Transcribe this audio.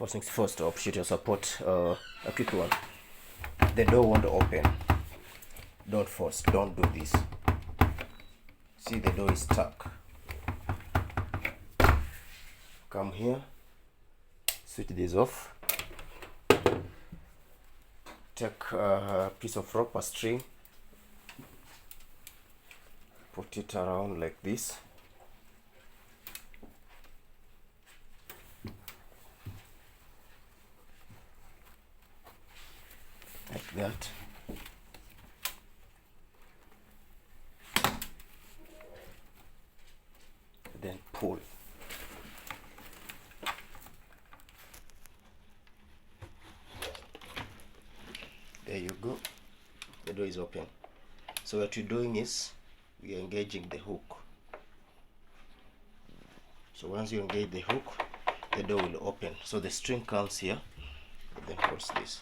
First things first, to appreciate your support. A quick one. The door won't open. Don't force. Don't do this. See, the door is stuck. Come here. Switch this off. Take a piece of rope, a string. Put it around like this. Like that. Then pull. There you go. The door is open. So what we're doing is we are engaging the hook. So once you engage the hook, the door will open. So the string comes here, then holds this.